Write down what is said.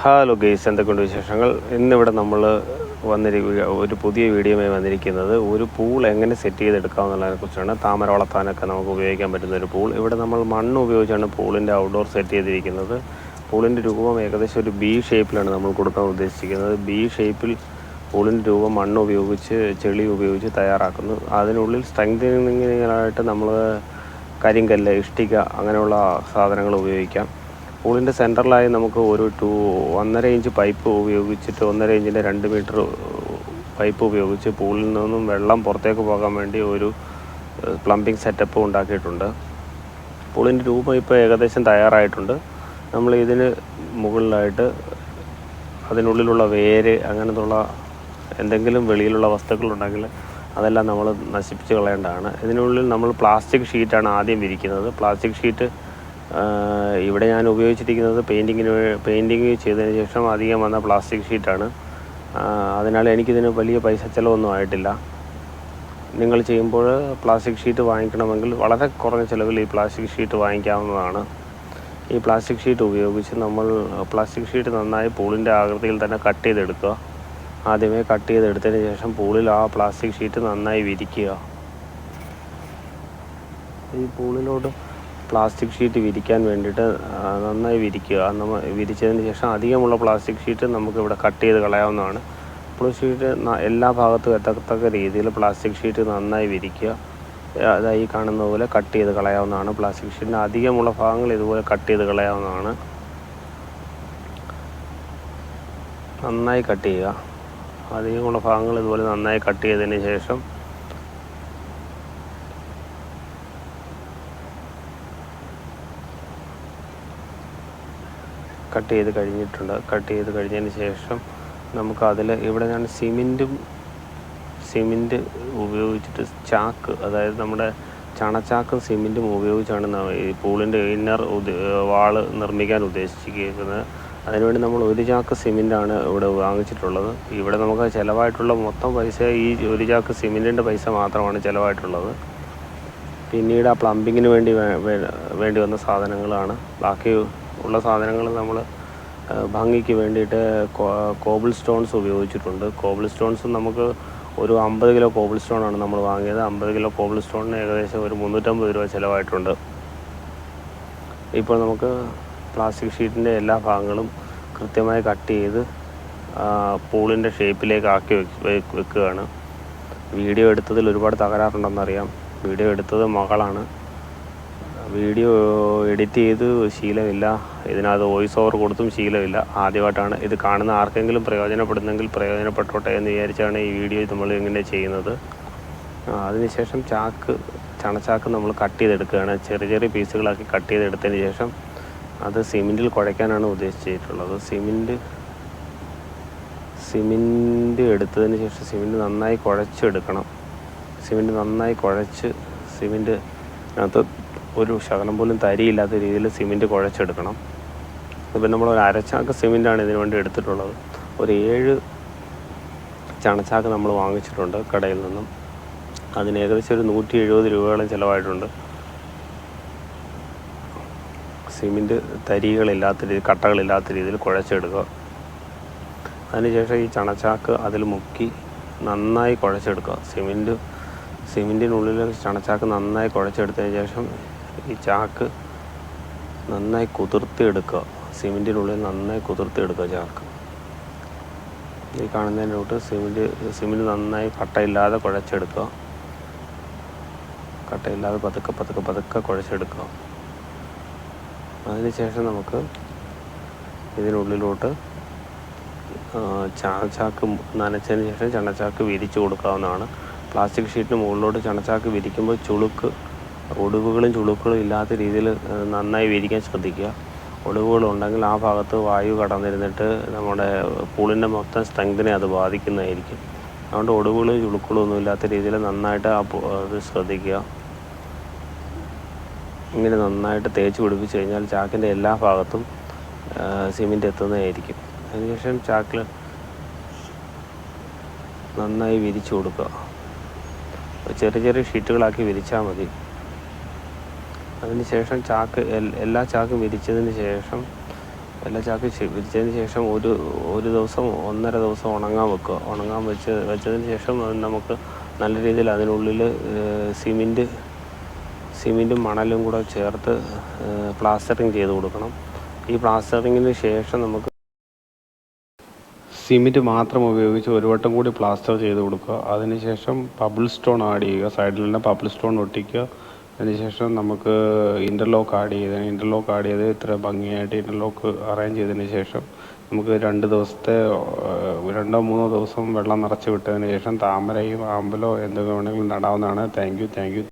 Hello guys, എന്തൊക്കെയുണ്ട് വിശേഷങ്ങൾ? ഇന്നിവിടെ നമ്മൾ ഒരു പുതിയ വീഡിയോയുമായി വന്നിരിക്കുന്നത് ഒരു പൂൾ എങ്ങനെ സെറ്റ് ചെയ്തെടുക്കാമെന്നുള്ളതിനെ കുറിച്ചാണ്. താമര വളർത്താനൊക്കെ നമുക്ക് ഉപയോഗിക്കാൻ പറ്റുന്ന ഒരു പൂൾ. ഇവിടെ നമ്മൾ മണ്ണ് ഉപയോഗിച്ചാണ് പൂളിൻ്റെ ഔട്ട്ഡോർ സെറ്റ് ചെയ്തിരിക്കുന്നത്. പൂളിൻ്റെ രൂപം ഏകദേശം ഒരു ബി ഷേപ്പിലാണ് നമ്മൾ കൊടുക്കാൻ ഉദ്ദേശിക്കുന്നത്. ബി ഷേപ്പിൽ പൂളിൻ്റെ രൂപം മണ്ണ് ഉപയോഗിച്ച് ചെളി ഉപയോഗിച്ച് തയ്യാറാക്കുന്നു. അതിനുള്ളിൽ സ്ട്രെങ്തനിങ്ങിനായിട്ട് നമ്മൾ കരിങ്കല്ല്, ഇഷ്ടിക അങ്ങനെയുള്ള സാധനങ്ങൾ ഉപയോഗിക്കാം. പൂളിൻ്റെ സെൻറ്ററിലായി നമുക്ക് ഒരു 1.5 ഇഞ്ച് പൈപ്പ് ഉപയോഗിച്ചിട്ട് 1.5 ഇഞ്ചിൻ്റെ 2 മീറ്റർ പൈപ്പ് ഉപയോഗിച്ച് പൂളിൽ നിന്നും വെള്ളം പുറത്തേക്ക് പോകാൻ വേണ്ടി ഒരു പ്ലംബിംഗ് സെറ്റപ്പ് ഉണ്ടാക്കിയിട്ടുണ്ട്. പൂളിൻ്റെ രൂപം ഇപ്പോൾ ഏകദേശം തയ്യാറായിട്ടുണ്ട്. നമ്മൾ ഇതിന് മുകളിലായിട്ട് അതിനുള്ളിലുള്ള വേര് അങ്ങനത്തുള്ള എന്തെങ്കിലും വെളിയിലുള്ള വസ്തുക്കളുണ്ടെങ്കിൽ അതെല്ലാം നമ്മൾ നശിപ്പിച്ച് കളയേണ്ടതാണ്. ഇതിനുള്ളിൽ നമ്മൾ പ്ലാസ്റ്റിക് ഷീറ്റാണ് ആദ്യം വിരിക്കുന്നത്. പ്ലാസ്റ്റിക് ഷീറ്റ് ഇവിടെ ഞാൻ ഉപയോഗിച്ചിരിക്കുന്നത് പെയിൻറ്റിങ് ചെയ്തതിന് ശേഷം അധികം വന്ന പ്ലാസ്റ്റിക് ഷീറ്റാണ്. അതിനാൽ എനിക്കിതിന് വലിയ പൈസ ചിലവൊന്നും ആയിട്ടില്ല. നിങ്ങൾ ചെയ്യുമ്പോൾ പ്ലാസ്റ്റിക് ഷീറ്റ് വാങ്ങിക്കണമെങ്കിൽ വളരെ കുറഞ്ഞ ചിലവിൽ ഈ പ്ലാസ്റ്റിക് ഷീറ്റ് വാങ്ങിക്കാവുന്നതാണ്. ഈ പ്ലാസ്റ്റിക് ഷീറ്റ് ഉപയോഗിച്ച് നമ്മൾ പ്ലാസ്റ്റിക് ഷീറ്റ് നന്നായി പൂളിൻ്റെ ആകൃതിയിൽ തന്നെ കട്ട് ചെയ്തെടുക്കുക. ആദ്യമേ കട്ട് ചെയ്തെടുത്തതിന് ശേഷം പൂളിൽ ആ പ്ലാസ്റ്റിക് ഷീറ്റ് നന്നായി വിരിക്കുക. ഈ പൂളിലോട്ട് പ്ലാസ്റ്റിക് ഷീറ്റ് വിരിക്കാൻ വേണ്ടിയിട്ട് നന്നായി വിരിക്കുക. നമ്മൾ വിരിച്ചതിന് ശേഷം അധികമുള്ള പ്ലാസ്റ്റിക് ഷീറ്റ് നമുക്കിവിടെ കട്ട് ചെയ്ത് കളയാവുന്നതാണ്. പ്ലാസ്റ്റിക് ഷീറ്റ് എല്ലാ ഭാഗത്തും എത്തത്തക്ക രീതിയിൽ പ്ലാസ്റ്റിക് ഷീറ്റ് നന്നായി വിരിക്കുക. അതായി കാണുന്ന പോലെ കട്ട് ചെയ്ത് കളയാവുന്നതാണ്. പ്ലാസ്റ്റിക് ഷീറ്റിന് അധികമുള്ള ഭാഗങ്ങൾ ഇതുപോലെ കട്ട് ചെയ്ത് കളയാവുന്നതാണ്. നന്നായി കട്ട് ചെയ്യുക. അധികമുള്ള ഭാഗങ്ങൾ ഇതുപോലെ നന്നായി കട്ട് ചെയ്തതിന് ശേഷം കട്ട് ചെയ്ത് കഴിഞ്ഞതിന് ശേഷം നമുക്കതിൽ ഇവിടെ ഞാൻ സിമെൻറ്റ് ഉപയോഗിച്ചിട്ട് ചാക്ക്, അതായത് നമ്മുടെ ചണച്ചാക്കും സിമെൻറ്റും ഉപയോഗിച്ചാണ് ഈ പൂളിൻ്റെ ഇന്നർ വാള് നിർമ്മിക്കാൻ ഉദ്ദേശിക്കുന്നത്. അതിനുവേണ്ടി നമ്മൾ 1 ചാക്ക് സിമെൻറ്റാണ് ഇവിടെ വാങ്ങിച്ചിട്ടുള്ളത്. ഇവിടെ നമുക്ക് ചിലവായിട്ടുള്ള മൊത്തം പൈസ ഈ 1 ചാക്ക് സിമെൻറ്റിൻ്റെ പൈസ മാത്രമാണ് ചിലവായിട്ടുള്ളത്. പിന്നീട് ആ പ്ലംബിങ്ങിന് വേണ്ടി വന്ന സാധനങ്ങളാണ്. ബാക്കി ഉള്ള സാധനങ്ങൾ നമ്മൾ ഭംഗിക്ക് വേണ്ടിയിട്ട് കോബിൾ സ്റ്റോൺസ് ഉപയോഗിച്ചിട്ടുണ്ട്. കോബിൾ സ്റ്റോൺസ് നമുക്ക് ഒരു 50 കിലോ കോബിൾ സ്റ്റോണാണ് നമ്മൾ വാങ്ങിയത്. 50 കിലോ കോബിൾ സ്റ്റോണിന് ഏകദേശം ഒരു 350 രൂപ ചിലവായിട്ടുണ്ട്. ഇപ്പോൾ നമുക്ക് പ്ലാസ്റ്റിക് ഷീറ്റിൻ്റെ എല്ലാ ഭാഗങ്ങളും കൃത്യമായി കട്ട് ചെയ്ത് പൂളിൻ്റെ ഷേപ്പിലേക്ക് ആക്കി വെക്കുകയാണ്. വീഡിയോ എടുത്തതിൽ ഒരുപാട് തകരാറുണ്ടെന്നറിയാം. വീഡിയോ എടുത്തത് മകളാണ്. വീഡിയോ എഡിറ്റ് ചെയ്ത് ശീലമില്ല. ഇതിനകത്ത് വോയിസ് ഓവർ കൊടുത്തും ശീലമില്ല. ആദ്യമായിട്ടാണ് ഇത് കാണുന്ന ആർക്കെങ്കിലും പ്രയോജനപ്പെടുന്നെങ്കിൽ പ്രയോജനപ്പെട്ടോട്ടെ എന്ന് വിചാരിച്ചാണ് ഈ വീഡിയോ നമ്മൾ ഇങ്ങനെ ചെയ്യുന്നത്. അതിനുശേഷം ചണച്ചാക്ക് നമ്മൾ കട്ട് ചെയ്തെടുക്കുകയാണ്. ചെറിയ ചെറിയ പീസുകളാക്കി കട്ട് ചെയ്തെടുത്തതിന് ശേഷം അത് സിമെൻറ്റിൽ കുഴയ്ക്കാനാണ് ഉദ്ദേശിച്ചിട്ടുള്ളത്. സിമെൻറ്റ് എടുത്തതിന് ശേഷം സിമെൻറ്റ് നന്നായി കുഴച്ചെടുക്കണം. സിമെൻറ്റ് നന്നായി കുഴച്ച് സിമെൻറ്റിനകത്ത് ഒരു ശകലം പോലും തരിയില്ലാത്ത രീതിയിൽ സിമെൻറ്റ് കുഴച്ചെടുക്കണം. അപ്പോൾ നമ്മൾ ഒരു 1/2 ചാക്ക് സിമെൻറ്റാണ് ഇതിനു വേണ്ടി എടുത്തിട്ടുള്ളത്. ഒരു 7 ചണച്ചാക്ക് നമ്മൾ വാങ്ങിച്ചിട്ടുണ്ട് കടയിൽ നിന്നും. അതിന് ഏകദേശം ഒരു 170 രൂപയോളം ചിലവായിട്ടുണ്ട്. സിമെൻറ്റ് തരികളില്ലാത്ത രീതിയിൽ, കട്ടകളില്ലാത്ത രീതിയിൽ കുഴച്ചെടുക്കുക. അതിനുശേഷം ഈ ചണച്ചാക്ക് അതിൽ മുക്കി നന്നായി കുഴച്ചെടുക്കുക. സിമെൻറ്റിനുള്ളിൽ ചണച്ചാക്ക് നന്നായി കുഴച്ചെടുത്തതിന് ശേഷം ഈ ചാക്ക് നന്നായി കുതിർത്തിയെടുക്കുക. സിമെൻറ്റിനുള്ളിൽ നന്നായി കുതിർത്തിയെടുക്കുക ചാക്ക്. ഈ കാണുന്നതിനോട്ട് സിമെൻറ്റ് നന്നായി കട്ടയില്ലാതെ കുഴച്ചെടുക്കുക. കട്ടയില്ലാതെ പതുക്കെ കുഴച്ചെടുക്കുക. അതിനുശേഷം നമുക്ക് ഇതിനുള്ളിലോട്ട് ചാക്ക് നനച്ചതിന് ശേഷം ചണച്ചാക്ക് വിരിച്ചു കൊടുക്കാവുന്നതാണ്. പ്ലാസ്റ്റിക് ഷീറ്റിന് മുകളിലോട്ട് ചണച്ചാക്ക് വിരിക്കുമ്പോൾ ഒടിവുകളും ചുളുക്കുകളും ഇല്ലാത്ത രീതിയിൽ നന്നായി വിരിക്കാൻ ശ്രദ്ധിക്കുക. ഒടിവുകളുണ്ടെങ്കിൽ ആ ഭാഗത്ത് വായു കടന്നിരുന്നിട്ട് നമ്മുടെ പൂളിൻ്റെ മൊത്തം സ്ട്രെങ്തിനെ അത് ബാധിക്കുന്നതായിരിക്കും. അതുകൊണ്ട് ഒടിവുകളും ചുളുക്കുകളും ഒന്നും ഇല്ലാത്ത രീതിയിൽ നന്നായിട്ട് അത് ശ്രദ്ധിക്കുക. ഇങ്ങനെ നന്നായിട്ട് തേച്ച് പിടിപ്പിച്ച് കഴിഞ്ഞാൽ ചാക്കിൻ്റെ എല്ലാ ഭാഗത്തും സിമെൻറ്റ് എത്തുന്നതായിരിക്കും. അതിനുശേഷം ചാക്കിൽ നന്നായി വിരിച്ചു കൊടുക്കുക. ചെറിയ ചെറിയ ഷീറ്റുകളാക്കി വിരിച്ചാൽ മതി. അതിന് ശേഷം എല്ലാ ചാക്കും വിരിച്ചതിന് ശേഷം വെള്ളച്ചാക്ക് വിരിച്ചതിന് ശേഷം ഒരു ദിവസം 1.5 ദിവസം ഉണങ്ങാൻ വെക്കുക. ഉണങ്ങാൻ വെച്ചതിന് ശേഷം നമുക്ക് നല്ല രീതിയിൽ അതിനുള്ളിൽ സിമെൻറ്റും മണലും കൂടെ ചേർത്ത് പ്ലാസ്റ്ററിങ് ചെയ്ത് കൊടുക്കണം. ഈ പ്ലാസ്റ്ററിങ്ങിന് ശേഷം നമുക്ക് സിമെൻറ്റ് മാത്രം ഉപയോഗിച്ച് ഒരു വട്ടം കൂടി പ്ലാസ്റ്റർ ചെയ്ത് കൊടുക്കുക. അതിനുശേഷം ബബിൾ സ്റ്റോൺ ആഡ് ചെയ്യുക. സൈഡിലെല്ലാം ബബിൾ സ്റ്റോൺ ഒട്ടിക്കുക. അതിനുശേഷം നമുക്ക് ഇൻ്റർലോക്ക് ആഡ് ചെയ്ത് ഇത്ര ഭംഗിയായിട്ട് ഇൻ്റർലോക്ക് അറേഞ്ച് ചെയ്തതിന് ശേഷം നമുക്ക് 2 ദിവസത്തെ 2-3 ദിവസം വെള്ളം നിറച്ച് വിട്ടതിന് ശേഷം താമരയും ആമ്പലോ എന്തൊക്കെ വേണമെങ്കിലും നടാവുന്നതാണ്. Thank you.